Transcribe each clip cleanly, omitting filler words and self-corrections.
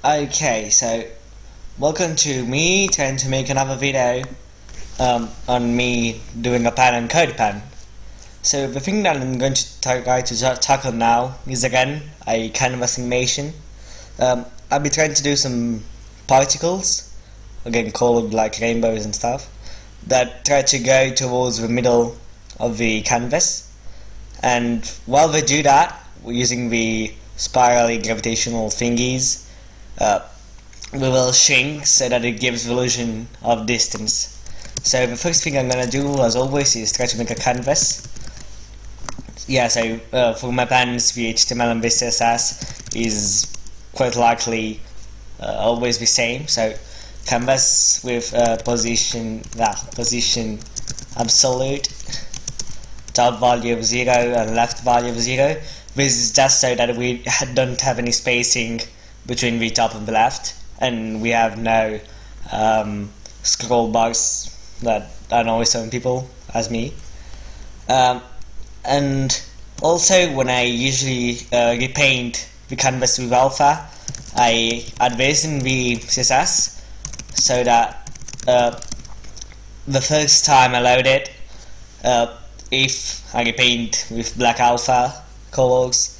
Okay, so welcome to me trying to make another video on me doing a pen and codepen. So the thing that I'm going to try to tackle now is again a canvas animation. I'll be trying to do some particles, again called like rainbows and stuff, that try to go towards the middle of the canvas. And while they do that, we're using the spirally gravitational thingies. We will shrink so that it gives the illusion of distance. So the first thing I'm gonna do, as always, is try to make a canvas. Yeah, so for my pens, the HTML and the CSS is quite likely always the same. So canvas with position absolute, top value of 0 and left value of 0. This is just so that we don't have any spacing between the top and the left, and we have no scroll bars that annoy some people, as me. And also, when I usually repaint the canvas with alpha, I add this in the CSS so that the first time I load it, if I repaint with black alpha colors,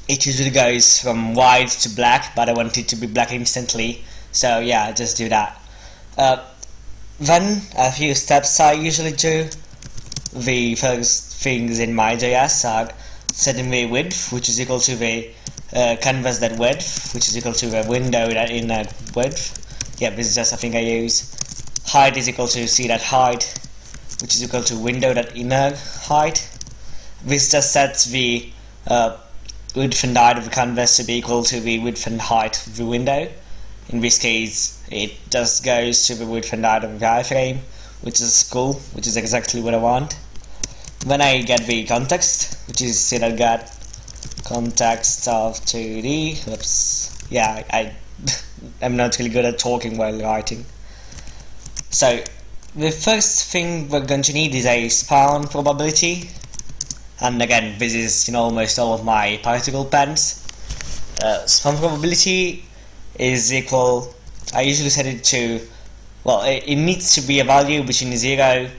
it usually goes from white to black, but I want it to be black instantly, so yeah, I just do that. Then a few steps I usually do. The first things in my JS are setting the width, which is equal to the canvas that width, which is equal to the window that inner width. Yeah, this is just a thing I use. Height is equal to see that height, which is equal to window that inner height. This just sets the width and height of the canvas to be equal to the width and height of the window. In this case, it just goes to the width and height of the iframe, which is cool, which is exactly what I want. Then I get the context, which is get context of 2D. Oops. Yeah, I'm not really good at talking while writing. So the first thing we're going to need is a spawn probability. And again, this is almost all of my particle pens. Spawn probability is equal, I usually set it to, well, it needs to be a value between 0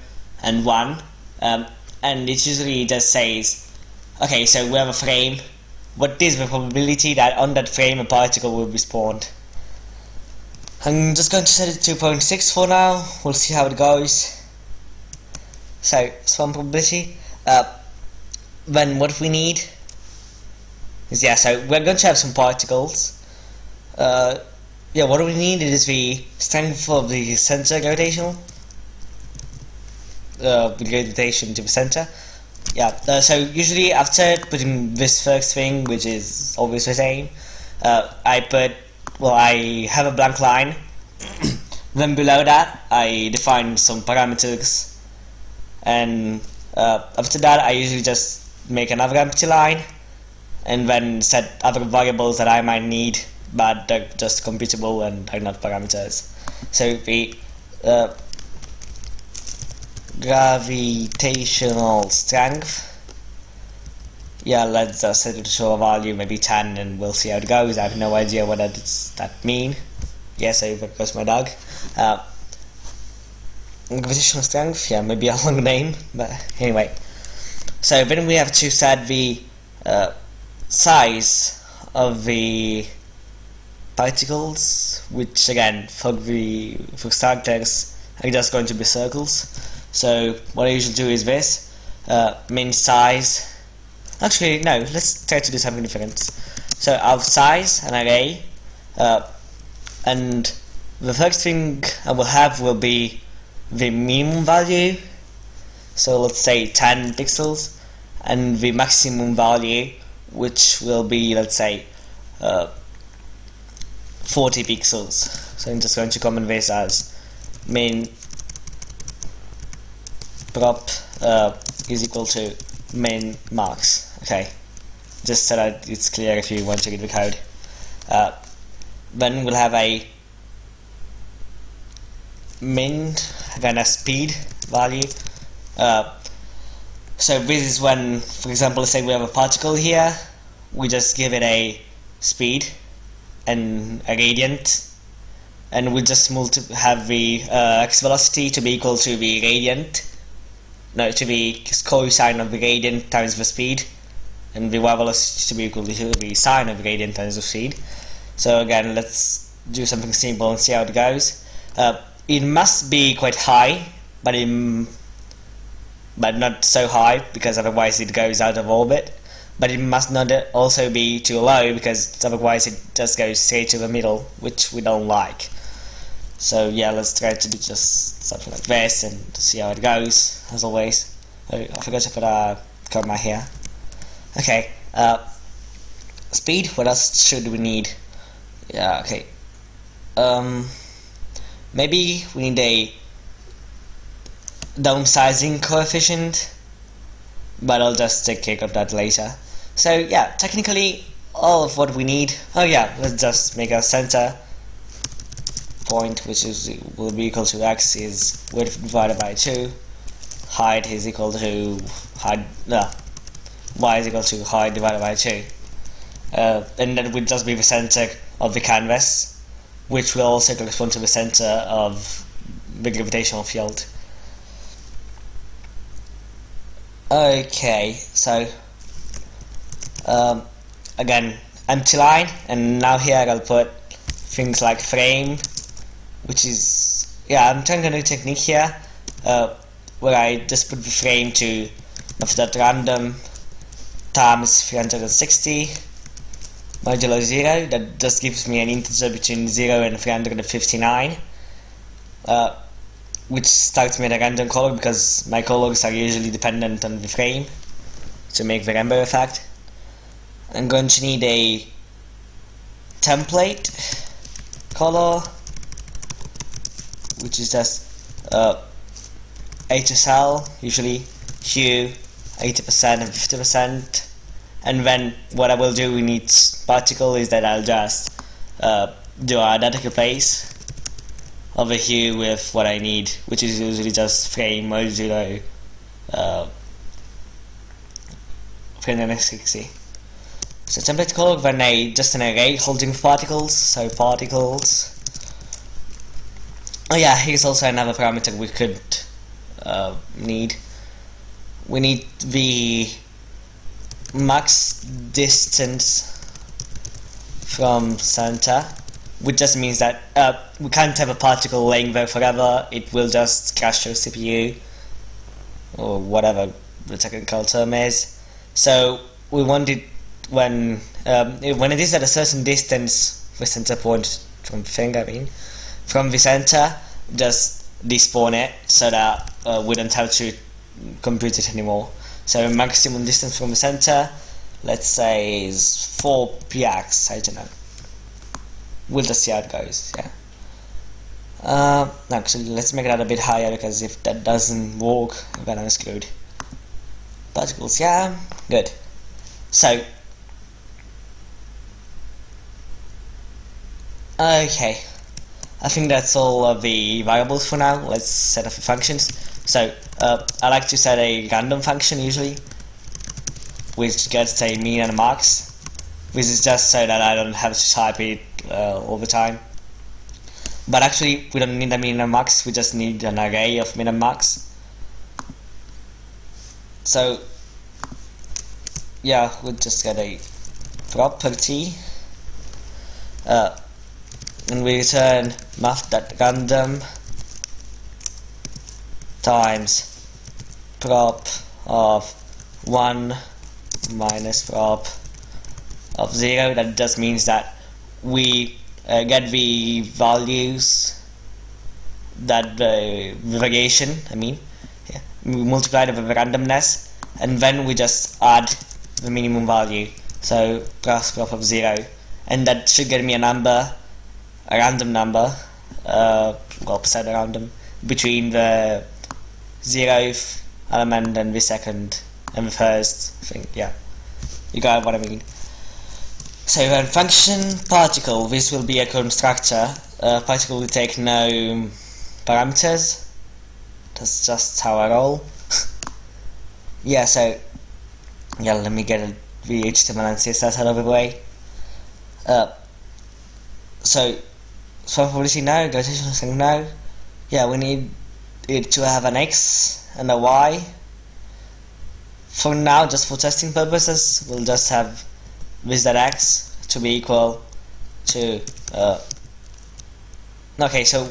and 1, and it usually just says, okay, so we have a frame, what is the probability that on that frame a particle will be spawned? I'm just going to set it to 2.6 for now, we'll see how it goes. So, spawn probability. Then what we need is, yeah, so we're going to have some particles. Yeah, what we need is the strength of the center gravitational, the gravitation to the center. Yeah, so usually after putting this first thing, which is always the same, I have a blank line. Then below that I define some parameters, and after that I usually just make another empty line and then set other variables that I might need, but they're just computable and are not parameters. So the gravitational strength, yeah, let's set it to a value, maybe 10, and we'll see how it goes. I have no idea what that mean. Yes, I goes my dog. Gravitational strength, yeah, maybe a long name, but anyway. So then we have to set the size of the particles, which again for starters are just going to be circles. So what I usually do is this, min size. Actually no, let's try to do something different. So I'll have size an array, and the first thing I will have will be the minimum value. So let's say 10 pixels, and the maximum value, which will be, let's say, 40 pixels. So I'm just going to comment this as min prop is equal to min max. Okay, just so that it's clear if you want to read the code. Then we'll have a min, again a speed value. So this is when, for example, let's say we have a particle here, we just give it a speed, and a gradient, and we just have the x velocity to be equal to the gradient, no, to the cosine of the gradient times the speed, and the y velocity to be equal to the sine of the gradient times the speed. So again, let's do something simple and see how it goes. It must be quite high, but not so high, because otherwise it goes out of orbit. But it must not also be too low, because otherwise it just goes straight to the middle, which we don't like. So yeah, let's try to do just something like this and see how it goes, as always. Oh, I forgot to put a comma here. Okay, speed, what else should we need? Yeah, okay. Maybe we need a downsizing coefficient, but I'll just take care of that later. So yeah, technically all of what we need. Oh yeah, let's just make a center point, which will be equal to x is width divided by 2, height is equal to y is equal to height divided by 2, and that would just be the center of the canvas, which will also correspond to the center of the gravitational field. Okay, so again, empty line, and now here I'll put things like frame, which is, yeah, I'm trying a new technique here, where I just put the frame to random times 360 modulo 0. That just gives me an integer between 0 and 359, which starts me at a random color, because my colors are usually dependent on the frame to make the rainbow effect. I'm going to need a template color, which is just HSL, usually hue 80% and 50%. And then what I will do in each particle is that I'll just do a identical place of the hue with what I need, which is usually just frame modulo 360. So template color, then just an array holding particles, so particles. Oh yeah, here's also another parameter we could need. We need the max distance from center, which just means that we can't have a particle laying there forever. It will just crash your CPU, or whatever the technical term is. So we want it when it is at a certain distance, the center point from the thing, from the center, just despawn it, so that we don't have to compute it anymore. So maximum distance from the center, let's say, is 4 px, I don't know. We'll just see how it goes, yeah. Actually, let's make that a bit higher, because if that doesn't work, then I'm screwed. Particles, yeah, good. So, okay, I think that's all of the variables for now. Let's set up the functions. So, I like to set a random function usually, which gets a mean and a max. This is just so that I don't have to type it all the time. But actually, we don't need a min and max, we just need an array of min and max. So, yeah, we'll just get a property, and we return math.random times prop of 1 minus prop of 0. That just means that we get the values that the variation, yeah, we multiply it with the randomness, and then we just add the minimum value, so plus prop of 0, and that should get me a number, a random number, well, percent random, between the 0th element and the second and the first thing. Yeah, you got what I mean. So then function particle, this will be a constructor. Particle will take no parameters. That's just how I roll. Yeah, so yeah, let me get the HTML and CSS out of the way. So for publishing now, gravitational thing now, yeah, we need it to have an X and a Y. For now, just for testing purposes, we'll just have this.x to be equal to okay, so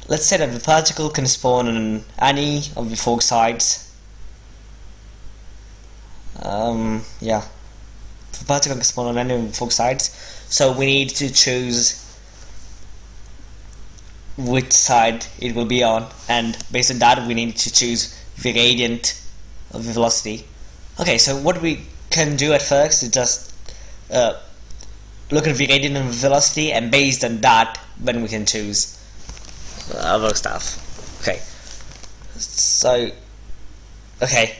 let's say that the particle can spawn on any of the 4 sides. Yeah, the particle can spawn on any of the 4 sides, so we need to choose which side it will be on, and based on that we need to choose the gradient of the velocity. Okay, so what we can do at first is just look at the gradient of velocity, and based on that then we can choose other stuff. Okay, so okay,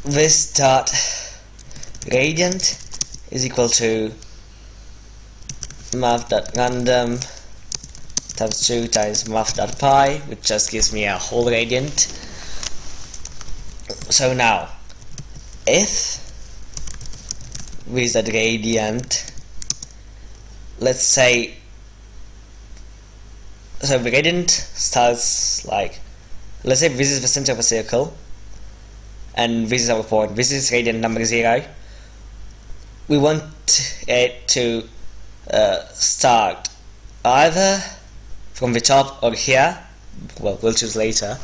this dot gradient is equal to math.random times 2 times math.pi, which just gives me a whole gradient. So now, if with the gradient, let's say, so the gradient starts like, let's say this is the center of a circle, and this is our point, this is gradient number 0. We want it to start either from the top or here. Well, we'll choose later.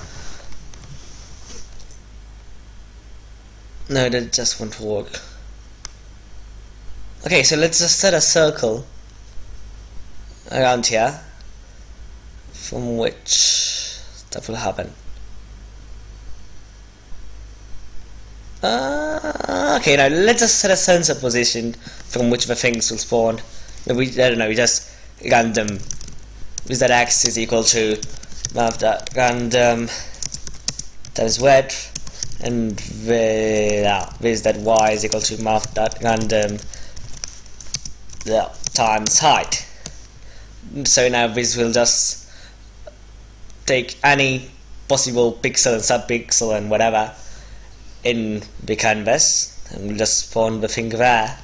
No, that just won't work. Okay, so let's just set a circle around here from which stuff will happen. Okay, now let's just set a sensor position from which the things will spawn. I don't know, we just random with that x is equal to math.random times width, and with that y is equal to math.random times height. So now this will just take any possible pixel and subpixel and whatever in the canvas, and we'll just spawn the thing there,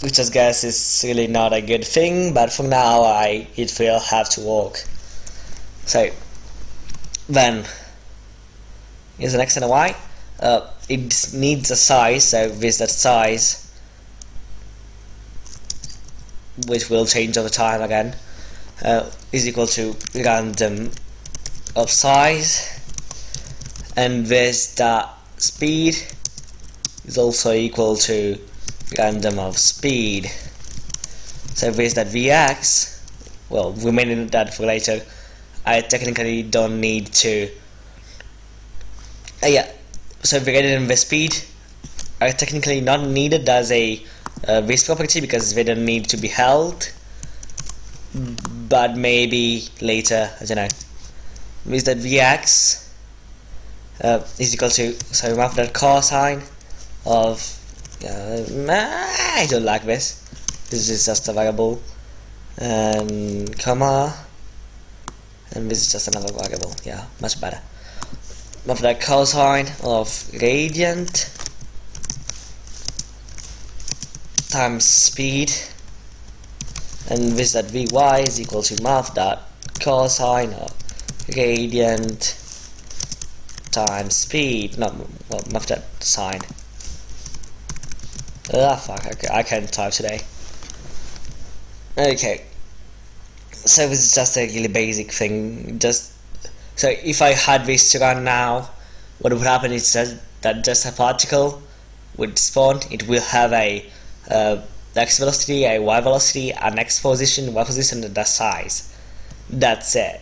which I guess is really not a good thing, but for now it will have to work. So then here's an x and a y. It needs a size, so with that size, which will change over time again, is equal to random of size, and this that speed is also equal to random of speed. So with that Vx, well, we may need that for later. I technically don't need to yeah, so the gradient and the speed are technically not needed as a this property because they don't need to be held, but maybe later, I don't know. With that Vx is equal to, so we have that cosine of I don't like this. This is just a variable, and comma, and this is just another variable. Yeah, much better. We have that cosine of gradient times speed, and with that Vy is equal to math dot cosine of gradient times speed. No, well, math dot sine. Ah, fuck, I can't type today. Okay, so this is just a really basic thing. Just so if I had this to run now, what would happen is that just a particle would spawn. It will have a x velocity, a y velocity, an x position, y position, and a size. That's it.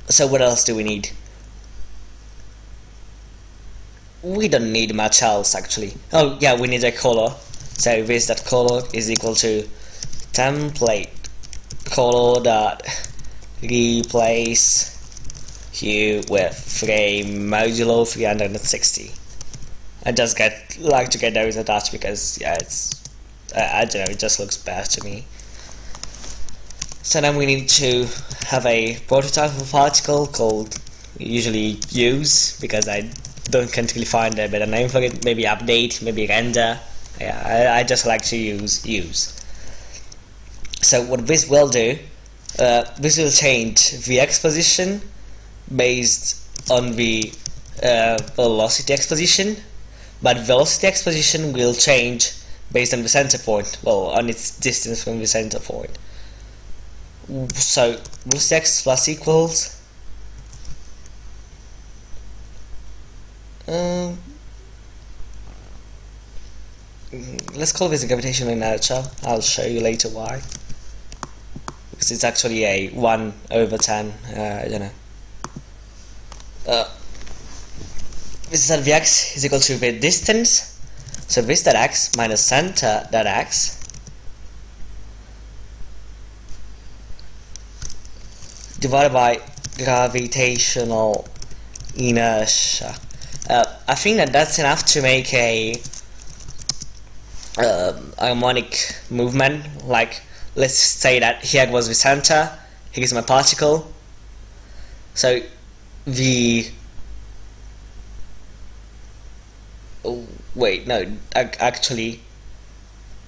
So what else do we need? We don't need much else actually. Oh yeah, we need a color. So this that color is equal to template color dot replace hue with frame modulo 360. I just like to get those attached because yeah, it's I don't know, it just looks better to me. So then we need to have a prototype of a particle called usually use, because I can't really find a better name for it. Maybe update, maybe render. Yeah, I just like to use. So what this will do, this will change the x position based on the velocity x position, but velocity x position will change based on the center point, well, on its distance from the center point. So velocity x plus equals let's call this a gravitational inertia. I'll show you later why, because it's actually a 1/10. I don't know. This is that Vx is equal to the distance, so this dot x minus center dot x divided by gravitational inertia. I think that's enough to make a harmonic movement. Like, let's say that here was the center, here is my particle. So the wait, no, actually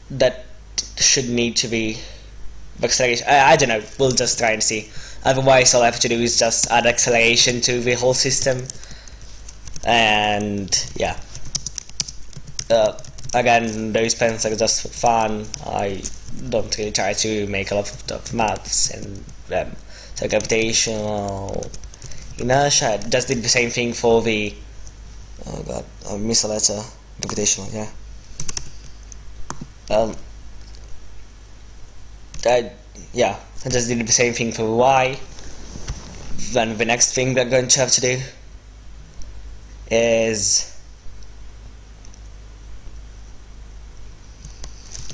that should need to be the acceleration. I don't know, we'll just try and see. Otherwise all I have to do is just add acceleration to the whole system, and yeah. Again, those pens are just for fun. I don't really try to make a lot of maths in them. So gravitational inertia just did the same thing for the, oh god, I missed a letter. Gravitational, yeah. Yeah, I just did the same thing for y. Then the next thing we're going to have to do is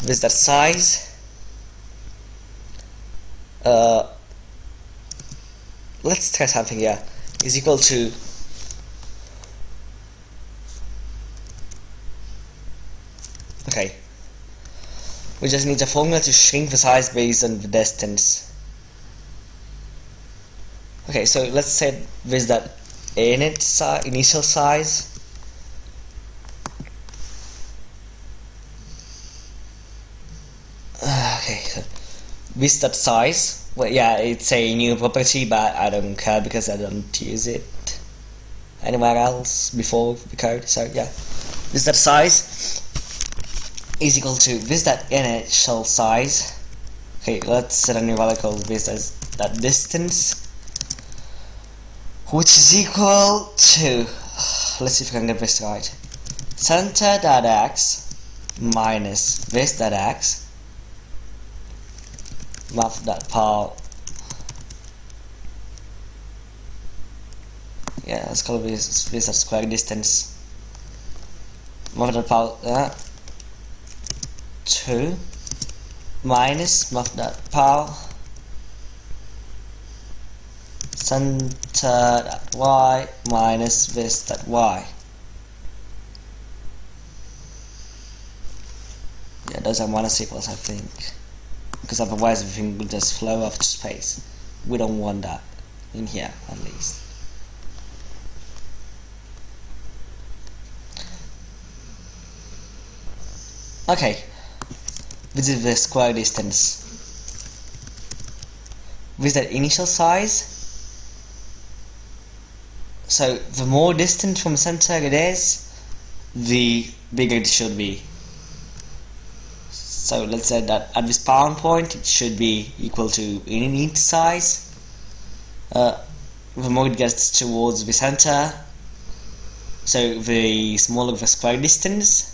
with that size. Let's try something here. Is equal to okay. We just need a formula to shrink the size based on the distance. Okay, so let's say with that initial size. Okay, so with that size, well, yeah, it's a new property, but I don't care because I don't use it anywhere else before the code. So yeah, with that size is equal to this that initial size. Okay, let's set a new value called this as that distance, which is equal to, let's see if I can get this right, center dot x minus this dot x math dot power, yeah, let's call this a square distance, math dot power 2 minus math dot power center dot y minus this dot y. Yeah, those are minus equals, I think, because otherwise everything will just flow off to space. We don't want that in here, at least. Okay, this is the square distance. With that initial size, so the more distant from the center it is, the bigger it should be. So let's say that at this bound point it should be equal to init size. The more it gets towards the center, so the smaller the square distance.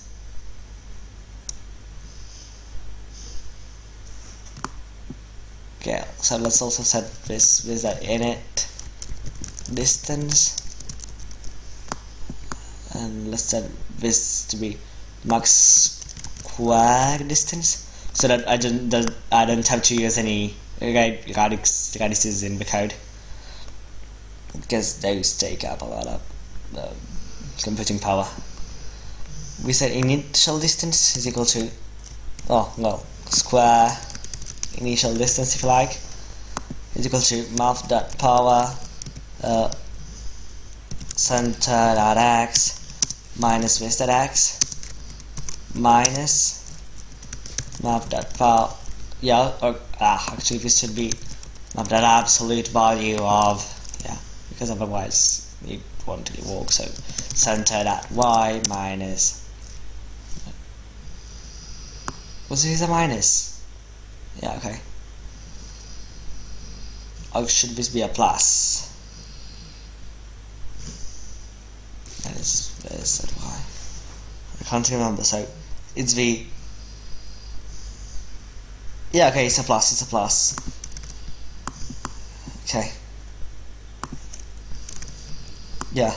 Okay, so let's also set this with that init distance, and let's set this to be max square distance, so that I don't have to use any radices in the code, because those take up a lot of computing power. We said initial distance is equal to, oh well, square initial distance, if you like, is equal to math dot power center.x minus width.x minus map.file, yeah, or actually this should be map.absolute value of, yeah, because otherwise it won't really work. So center.y minus, was this a minus? Yeah, okay. Or should this be a plus? That is y. I can't remember, so it's the, yeah, okay, it's a plus, okay, yeah.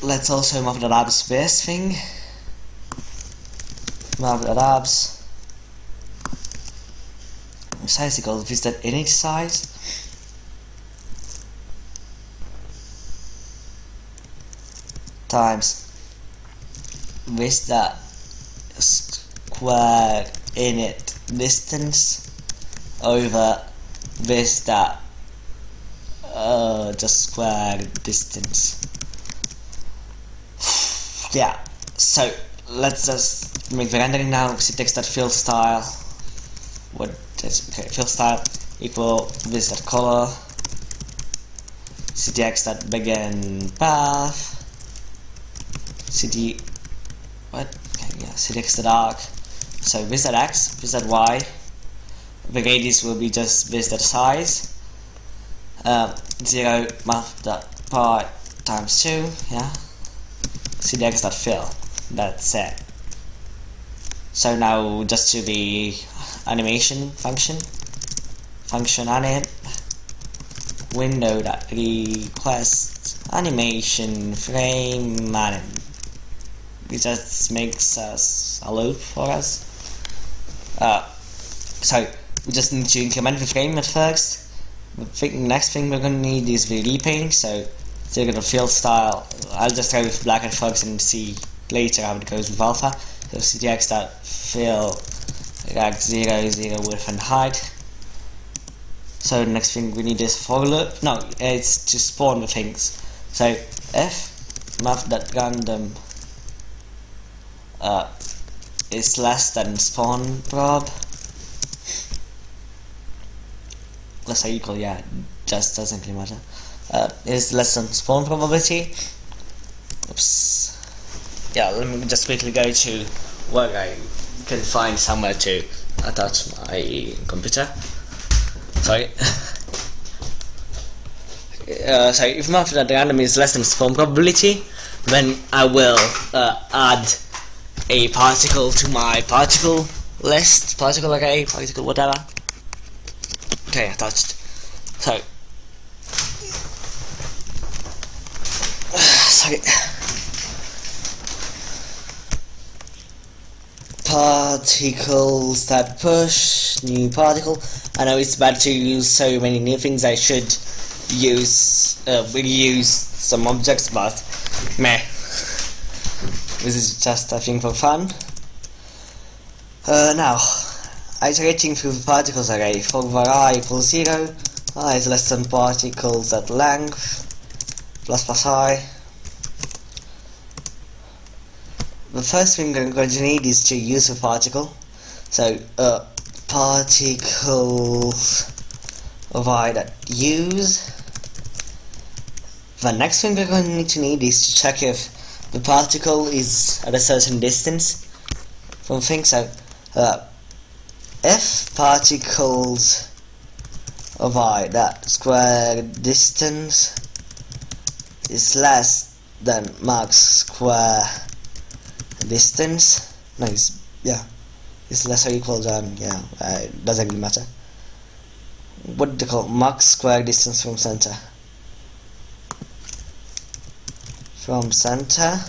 Let's also map.abs this thing, map.abs size equals visit init size times with that square init distance over with that just square distance. Yeah, so let's just make the rendering now. So it takes that fill style, what is, okay, fill style equal this that color, ctx that begin path, ct what, okay, yeah, ctx the dark, so this that x, this that y, the radius will be just this that size, 0 math.pi times 2, yeah, ctx that fill, that's it. So now just to the animation function anim window that request animation frame anim. It just makes us a loop for us. So we just need to increment the frame at first. The next thing we're gonna need is the repaint. So you're gonna fill style. I'll just try with black at first and see later how it goes with alpha. So ctx that fill like 0, 0 width and height. So the next thing we need is for loop. No, it's to spawn the things. So if math.random is less than spawn prob, let's say equal, yeah, just doesn't really matter. Is less than spawn probability. Oops. Yeah, let me just quickly go to where I can find somewhere to attach my computer. Sorry. So if math.random is less than spawn probability, then I will add a particle to my particle list, particle array, particle whatever. Okay, attached. So, sorry. Particles that push, new particle. I know it's bad to use so many new things. I should use reuse some objects, but meh. This is just a thing for fun. Now, iterating through the particles array for var I equals 0, I is less than particles at length, plus I. The first thing I'm going to need is to use a particle. So, particles of I that use. The next thing we're going to need is to check if the particle is at a certain distance from things. So, if particles of I that square distance is less than max square distance, no, it's less or equal than, it doesn't really matter. What do they call max square distance from center? From center.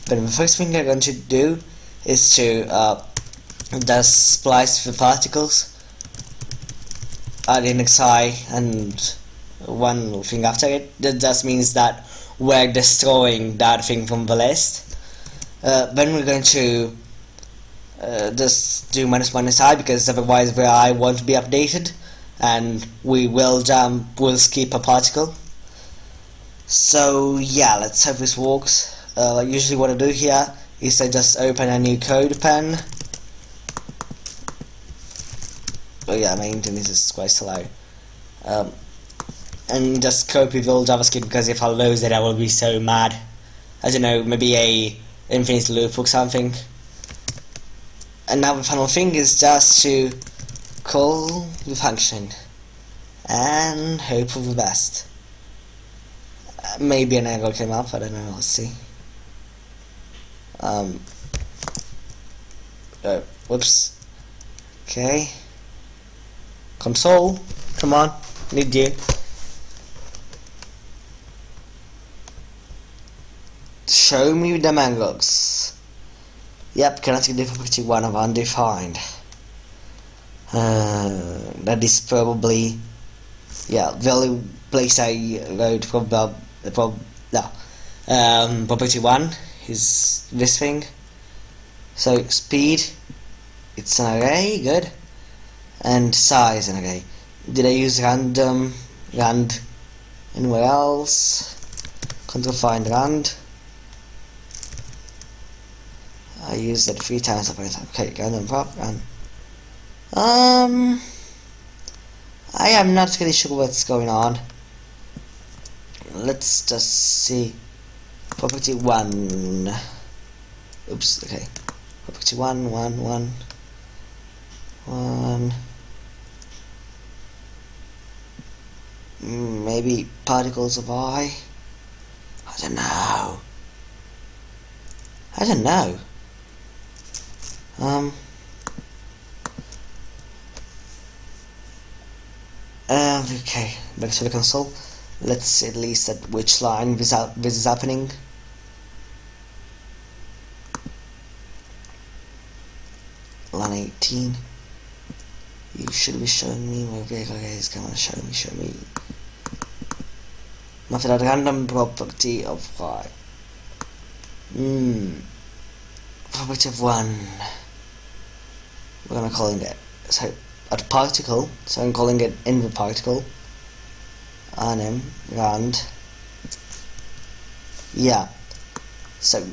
But the first thing I'm going to do is to just splice the particles at index I and one thing after it. That just means that we're destroying that thing from the list. Then we're going to just do minus I, because otherwise the I won't be updated and we'll skip a particle. So yeah, let's hope this works. Usually what I do here is I just open a new codepen. Oh yeah, my internet is quite slow. And just copy the old JavaScript, because if I lose it I will be so mad. I don't know, maybe a infinite loop or something. And now the final thing is just to call the function and hope for the best. Maybe an error came up, I don't know, let's see. Whoops. Okay. Console, come on, need you. Show me the mangoes. Yep, kinetic difficulty 1 of undefined. That is probably, yeah, the only place I wrote property 1 is this thing. So speed, it's an array, good, and size an array. Did I use random, rand anywhere else? Control find rand. I used that 3 times. Okay, random prop run. I am not really sure what's going on. Let's just see. Property 1. Oops, okay. Property 1, 1, 1. 1. Maybe particles of I. I don't know. I don't know. Okay, back to the console. Let's see at least at which line this is happening. Line 18. You should be showing me where vehicle is. Come on, show me. Method at random property of y. Property of 1. We're gonna call it so at particle, so I'm calling it in the particle. Anim rand. Yeah. So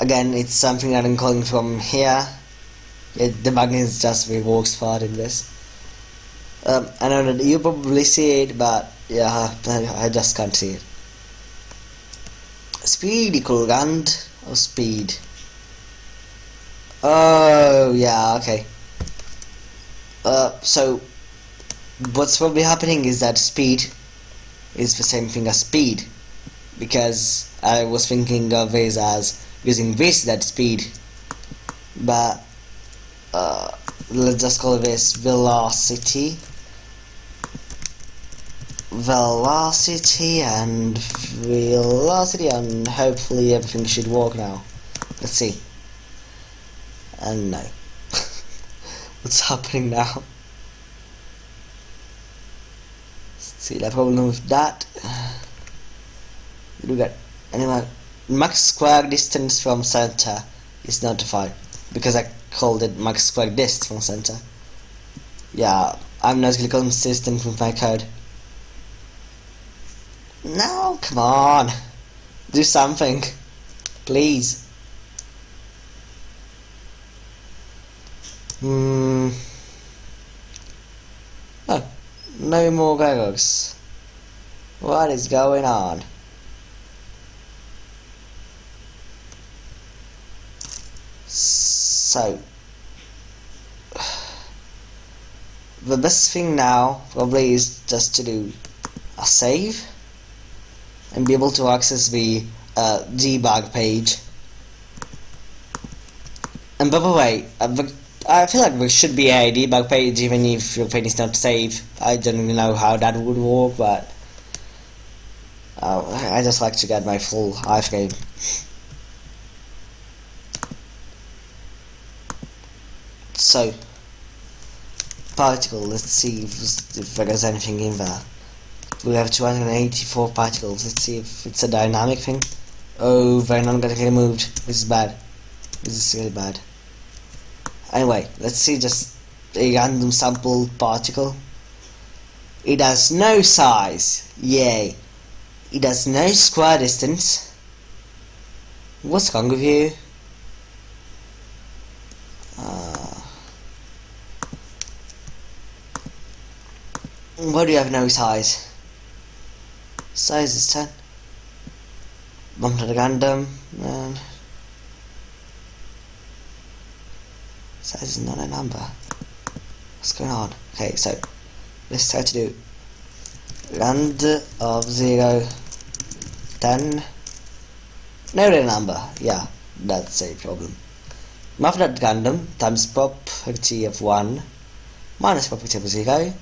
again, it's something that I'm calling from here. The magnet is just the worst part in this. I know that you probably see it, but yeah, I just can't see it. Speed equal rand or speed. Oh yeah, okay. So what's probably happening is that speed is the same thing as speed, because I was thinking of this as using this that speed, but let's just call this velocity and hopefully everything should work now. Let's see. And no. What's happening now? Let's see the problem with that. You do get anyway, max square distance from center is notified, because I called it max square distance from center. Yeah, I'm not really consistent with my code. No, come on, do something, please. Oh, no more errors. What is going on? So the best thing now probably is just to do a save and be able to access the debug page. And by the way, I feel like there should be a debug page even if your page is not saved. I don't really know how that would work, but I just like to get my full iframe. So, particle, let's see if there is anything in there. We have 284 particles. Let's see if it's a dynamic thing. Oh, they're not gonna get moved. This is bad. This is really bad. Anyway, let's see just a random sample particle. It has no size. Yay. It has no square distance. What's wrong with you? Why do you have no size? Size is 10. Bumped at random. And size is not a number. What's going on? Okay, so let's try to do rand of 0, 10. No real number. Yeah, that's a problem. Muffin at random times property of 1 minus property of 0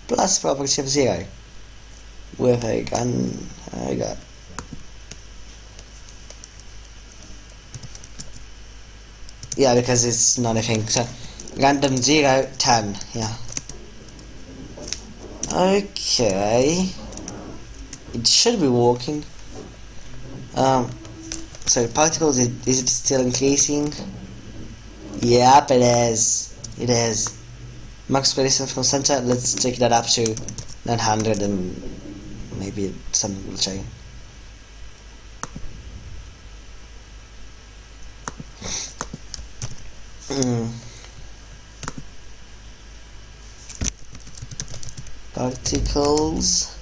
plus property of 0 with a gun. There we go. Yeah, because it's not a thing. So random 0, 10. Yeah. Okay. It should be working. So particles, is it still increasing? Yep, it is. It is. Max square distance from center, let's take that up to 900 and maybe some will change. Particles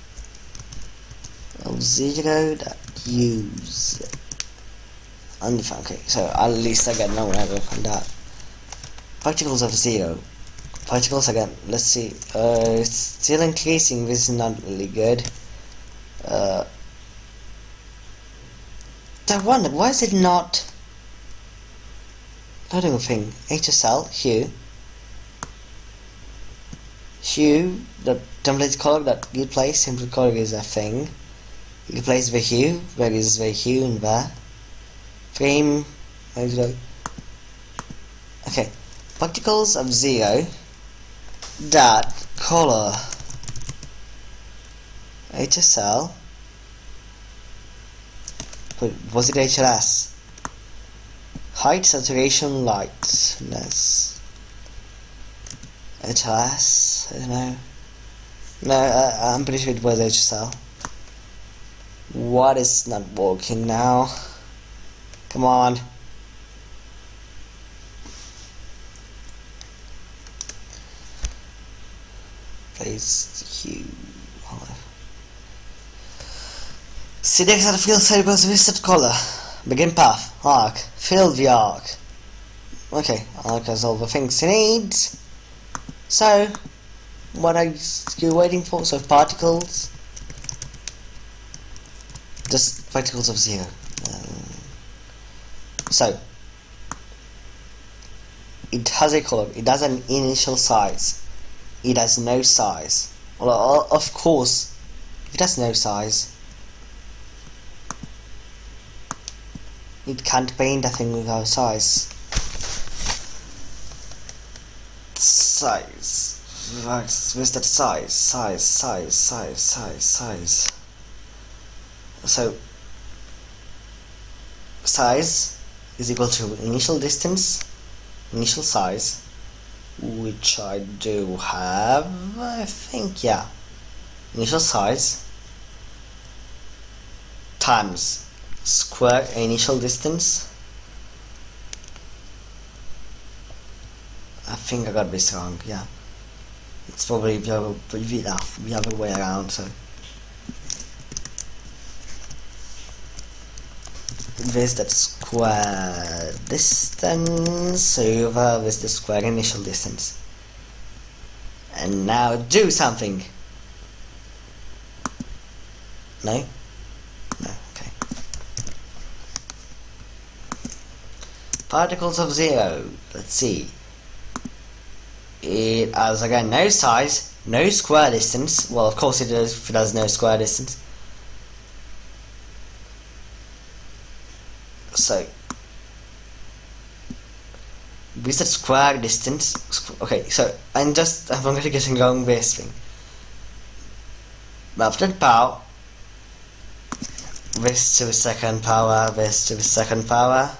of 0 that use undefined. Okay, so at least I get no error on that. Particles of 0. Particles again. Let's see. It's still increasing. This is not really good. I wonder why is it not loading a thing? HSL hue. The template color that you place. Simple color is a thing. You place the hue. Where is the hue in there? Frame. Where is it? Okay. Particles of 0. That color. HSL. Wait, was it HLS? Height, saturation, lightness. HLS? I don't know. No, I'm pretty sure it was HSL. What is not working now? Come on. Place hue. Select the field variables listed color. Begin path. Arc. Fill the arc. Okay, arc has all the things it needs. So, what are you waiting for? So particles. Just particles of 0. So, it has a color. It has an initial size. It has no size. Well, of course, it has no size. It can't paint a thing without size. Size. Where's that size? Size. So, size is equal to initial distance, initial size, which I do have, I think, yeah. Initial size times square initial distance. I think I got this wrong, yeah. It's probably the other way around, so. There's that square distance over with the square initial distance. And now do something. No? No, okay. Particles of 0. Let's see. It has again no size, no square distance. Well, of course it does if it has no square distance. So, with that square distance, okay, so I'm going to get wrong this thing. After power, this to the second power, this to the second power.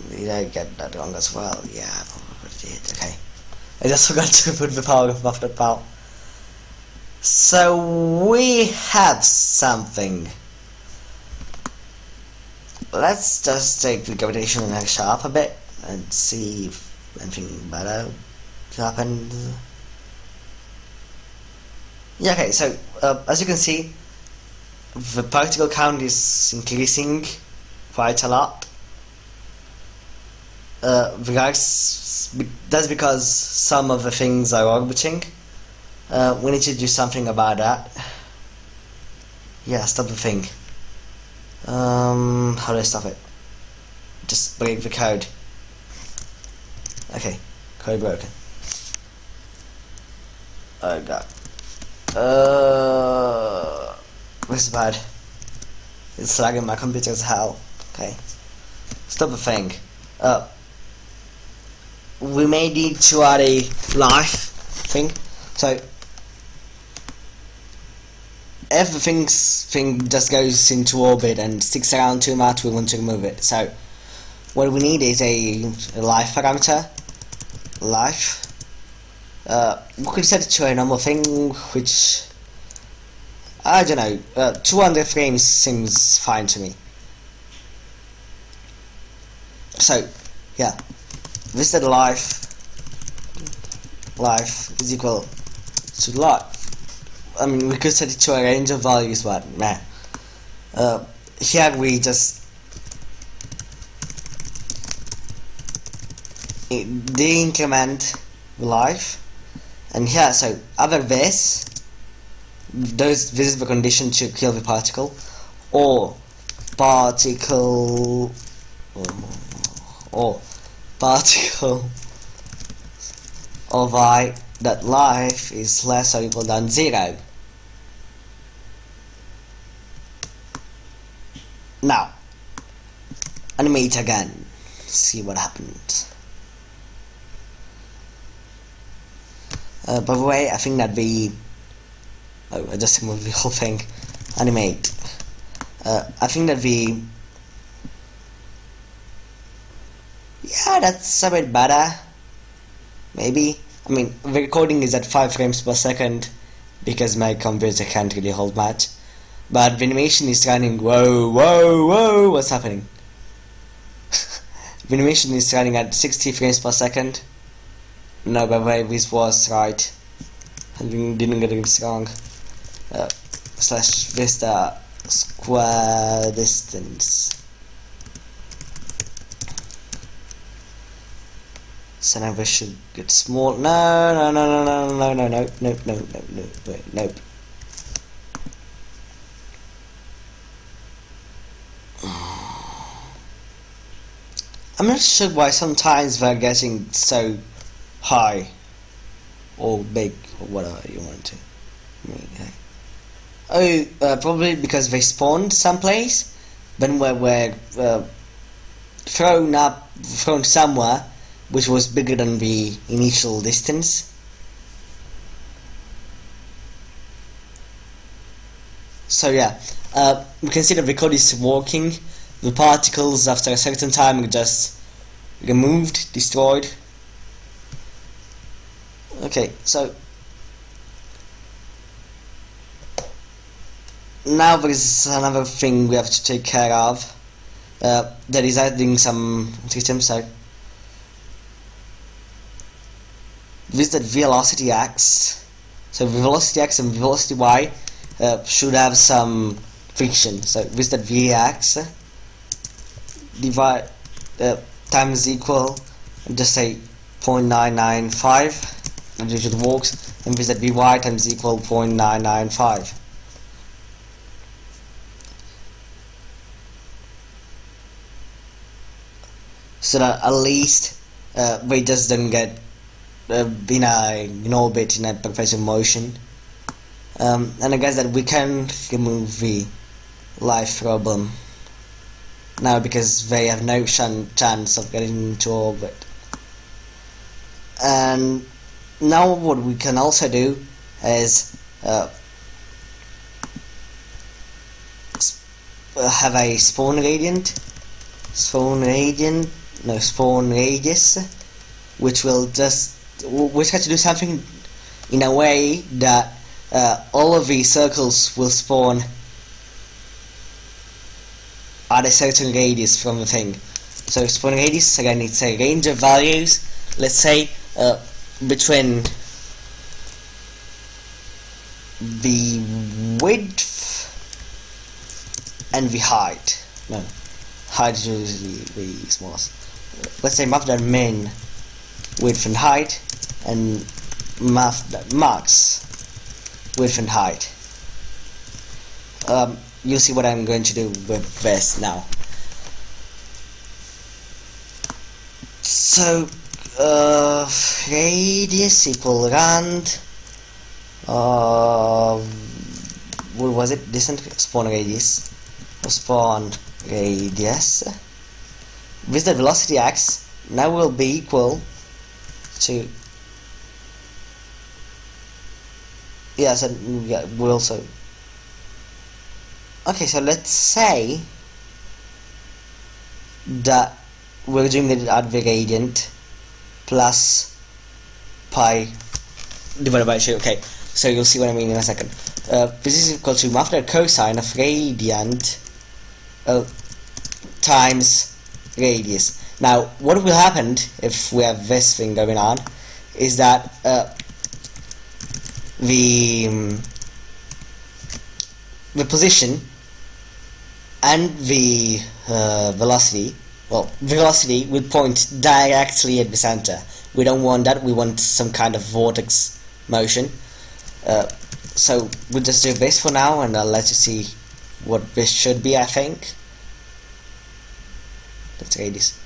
Did I get that wrong as well? Yeah, I probably did. Okay, I just forgot to put the power of after power. So we have something. Let's just take the gravitational inertia up a bit and see if anything better happens. Yeah, okay, so as you can see, the particle count is increasing quite a lot. That's because some of the things are orbiting. We need to do something about that. Yeah, stop the thing. How do I stop it? Just break the code. Okay, code broken. Oh god. This is bad. It's lagging my computer as hell. Okay. Stop the thing. We may need to add a life thing. So if the thing just goes into orbit and sticks around too much, we want to remove it. So what we need is a life parameter. Life. We could set it to a normal thing, which I don't know. 200 frames seems fine to me. So yeah, this is the life. Life is equal to life. I mean, we could set it to a range of values, but meh. Here we just de-increment life, and here, so either this is the condition to kill the particle, or particle of I that life is less or equal than 0. Now animate again, see what happens. By the way, I think that I just removed the whole thing. Animate. I think that yeah, that's a bit better. Maybe. I mean, the recording is at 5 frames per second because my computer can't really hold much. But the animation is running. Whoa, whoa, whoa! What's happening? The animation is running at 60 frames per second. No, by the way, this was right. I didn't get this wrong. Slash vista square distance. So now we should get small. No, wait, nope. I'm not sure why sometimes they're getting so high or big or whatever you want to. Probably because they spawned someplace, then were thrown somewhere which was bigger than the initial distance. So yeah, we can see that the code is working. The particles after a certain time are just removed, destroyed. Okay, so now there is another thing we have to take care of. That is adding some systems. So this is that velocity x. So velocity x and velocity y should have some friction. So this is that vx divide times equal, and just say 0.995, and it works. And this is that vy times equal 0.995. So that at least we just don't get in orbit in a perpetual motion. And I guess that we can remove the life problem now because they have no chance of getting into orbit. And now what we can also do is have a spawn radius, which has to do something in a way that all of these circles will spawn at a certain radius from the thing. So spawn radius, again, it's a range of values. Let's say between the width and the height. No, height is usually the smallest. Let's say map.min width and height, and map.max width and height. You'll see what I'm going to do with this now. So radius equal rand. What was it? Distant spawn radius. Spawn radius with the velocity x now will be equal to, yeah, so yeah, we also, okay, so let's say that we're doing it at the gradient plus pi divided by 2. Okay, so you'll see what I mean in a second. This is equal to after cosine of gradient times radius. Now, what will happen if we have this thing going on is that the position and the velocity, well, velocity will point directly at the center. We don't want that. We want some kind of vortex motion. So we'll just do this for now, and I'll let you see what this should be. I think let's radius.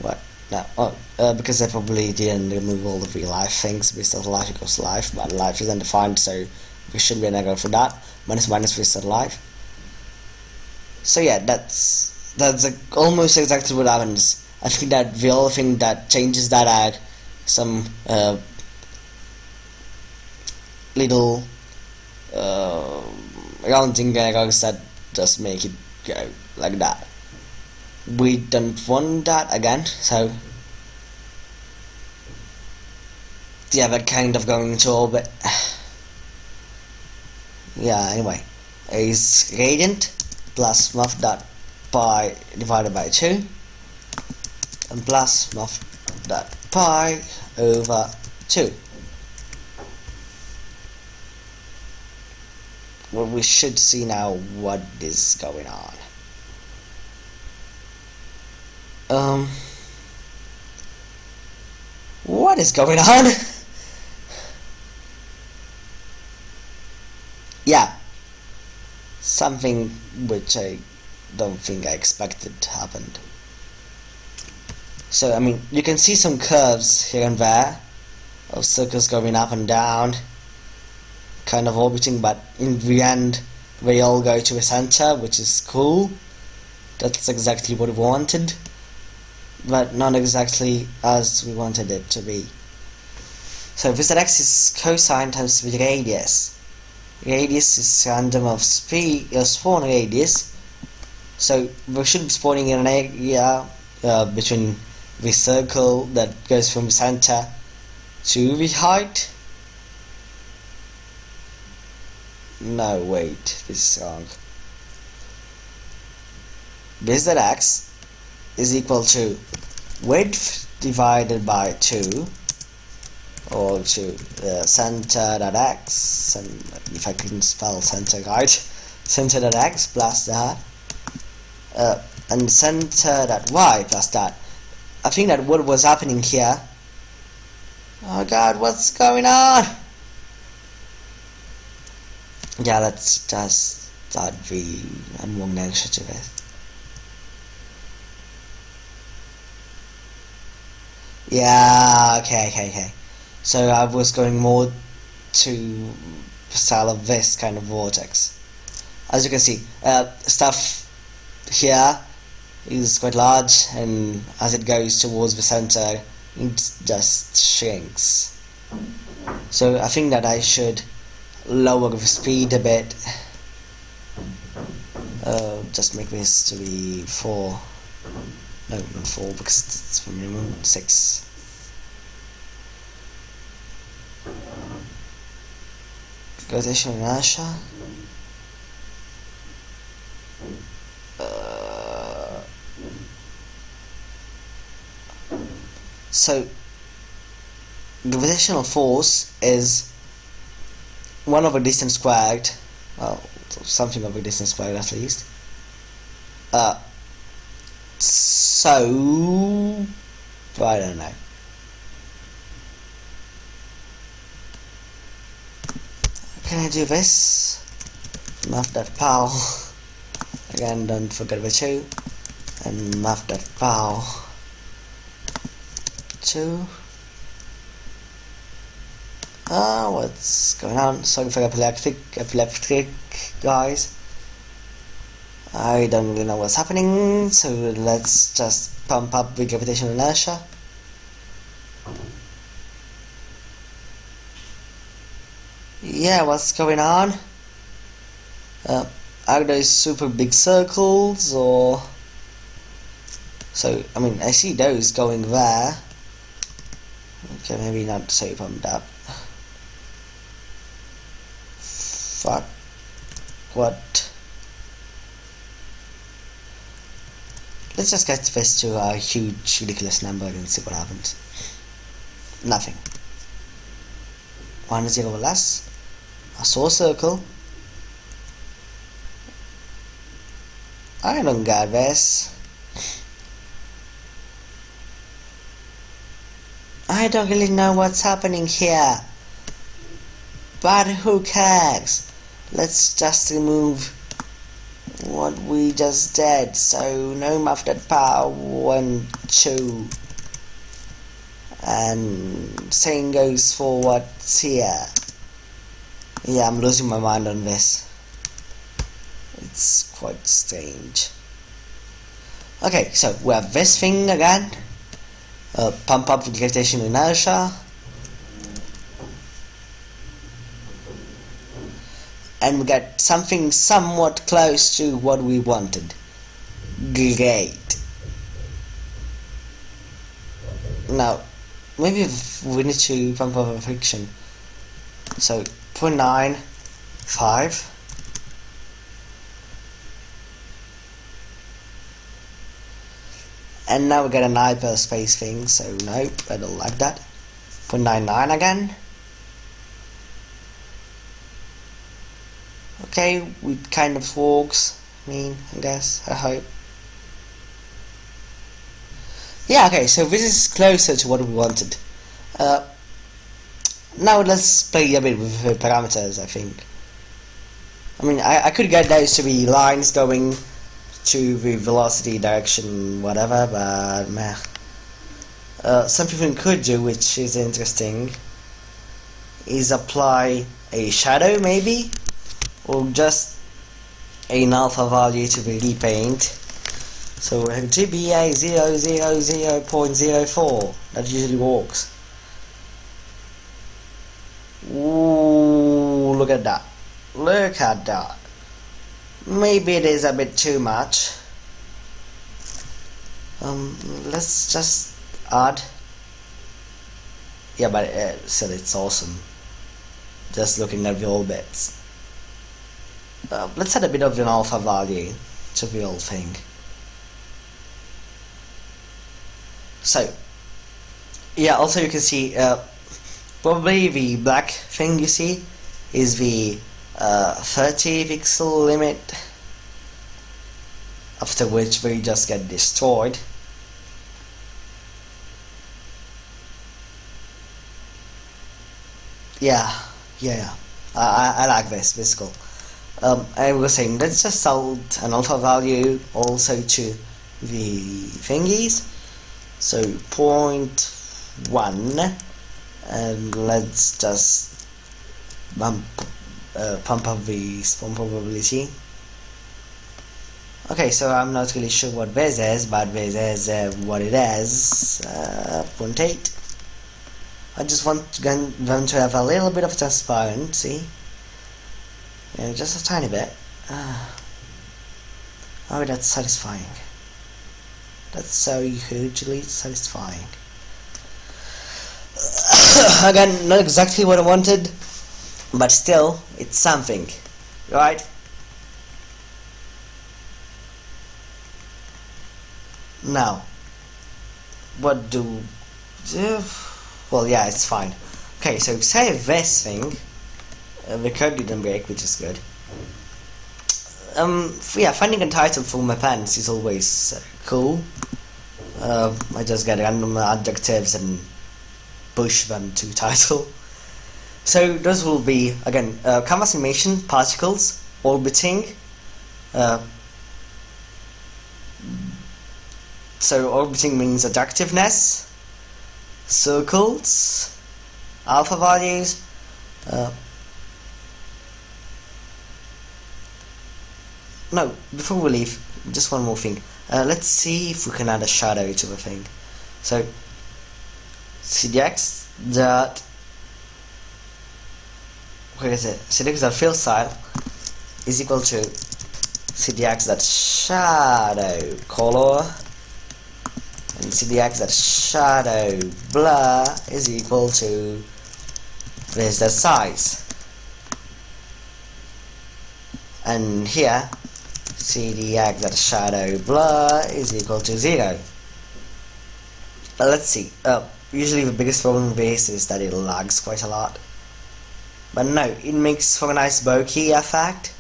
What? No. Oh, because I probably didn't remove all the real life things. We still life equals life, but life is undefined, so we shouldn't be negative for that. Minus minus we still life. So yeah, that's almost exactly what happens. I think that the only thing that changes that are some little rounding errors that just make it go like that. We don't want that again, so yeah, we're kind of going to orbit. Yeah, anyway, is gradient plus muff dot pi divided by 2 and plus muff dot pi over 2. Well, we should see now what is going on. What is going on? Yeah, something which I don't think I expected happened. So, I mean, you can see some curves here and there of circles going up and down, kind of orbiting, but in the end they all go to a center, which is cool. That's exactly what we wanted, but not exactly as we wanted it to be. So this x is cosine times the radius. Radius is random of spawn radius, so we should be spawning in an area between the circle that goes from the center to the height. No, wait, this is wrong. This that x is equal to width divided by 2, or to center dot x, and if I can spell center right, center dot x plus that, and center dot y plus that. I think that what was happening here, oh god, what's going on? Yeah, let's just start the unwarm initiative. Yeah, okay. So I was going more to the style of this kind of vortex. As you can see, stuff here is quite large, and as it goes towards the center, it just shrinks. So I think that I should lower the speed a bit. Just make this to be 4. No, not 4, because it's for minimum 6. gravitational inertia. So gravitational force is 1 over distance squared, well, something over distance squared at least. So I don't know. Can I do this? Math that pal. Again, don't forget the 2. And math that pal. 2. What's going on? Sorry for epileptic guys. I don't really know what's happening, so let's just pump up the gravitational inertia. Yeah, what's going on? Are those super big circles, or... So, I mean, I see those going there. Okay, maybe not so pumped up. Fuck. What? Let's just get this to a huge, ridiculous number and see what happens. Nothing. 1 0 less. I saw a circle. I don't get this. I don't really know what's happening here. But who cares? Let's just remove what we just did. So no muffled power 1 2. And same goes for what's here. Yeah, I'm losing my mind on this. It's quite strange. Okay, so we have this thing again. Pump up the gravitational inertia. And we get something somewhat close to what we wanted. Great. Now, maybe we need to pump up the friction. So 0.95. And now we get an hyperspace thing, so nope, I don't like that. 0.99 again. Okay, it kind of works, I guess, I hope. Yeah, okay, so this is closer to what we wanted. Now let's play a bit with the parameters, I think. I mean, I could get those to be lines going to the velocity, direction, whatever, but meh. Something we could do, which is interesting, is apply a shadow, maybe? Or just an alpha value to the repaint. So GBA 000.04, that usually works. Ooh, look at that. Look at that. Maybe it is a bit too much. Let's just add. Yeah, but still it's awesome. Just looking at the old bits. Let's add a bit of an alpha value to the whole thing. So, yeah, also you can see, probably the black thing you see is the 30 pixel limit, after which we just get destroyed. Yeah, I like this, it's cool. I was saying, let's just add an alpha value also to the thingies. So 0.1, and let's just pump up the spawn probability. Okay, so I'm not really sure what this is, but this is what it is. 0.8. I just want them to have a little bit of transparency. Yeah, just a tiny bit. Oh, that's satisfying. That's so hugely satisfying. Again, not exactly what I wanted, but still it's something, right? Now what do well, yeah, it's fine. Okay, so save this thing. The code didn't break, which is good. Yeah, finding a title for my pens is always cool. I just get random adjectives and push them to title. So those will be, again, canvas animation, particles, orbiting. So orbiting means attractiveness, circles, alpha values. No, before we leave, just one more thing. Let's see if we can add a shadow to the thing. So cdx dot, where is it? cdx dot fill style is equal to cdx dot shadow color, and cdx dot shadow blur is equal to this the size, and here cdx dot shadow blur is equal to 0. Let's see. Usually the biggest problem with this is that it lags quite a lot, but no, it makes for a nice bokeh effect,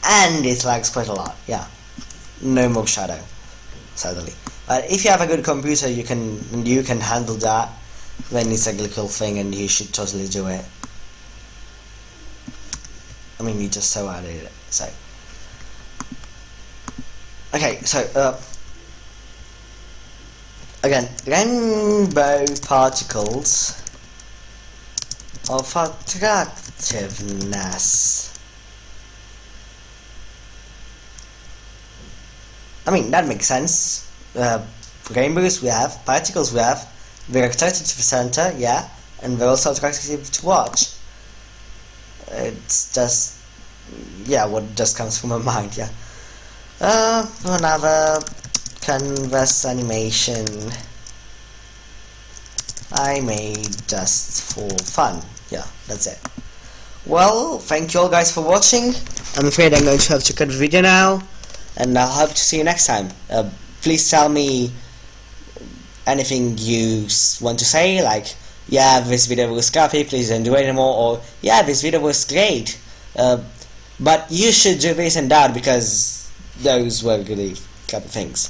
and it lags quite a lot. Yeah, no more shadow, sadly. But if you have a good computer, you can handle that. Then it's a cool thing, and you should totally do it. I mean, you just so added it. So okay, so again, rainbow particles of attractiveness. I mean, that makes sense. Rainbows we have, particles we have, they're attracted to the center, yeah, and they're also attractive to watch. It's just, yeah, what just comes from my mind, yeah. Another canvas animation I made just for fun. Yeah, that's it. Well, thank you all guys for watching. I'm afraid I'm going to have to cut the video now, and I hope to see you next time. Please tell me anything you want to say, like, yeah, this video was crappy, please don't do it anymore, or yeah, this video was great, but you should do this and that, because those were really crappy things.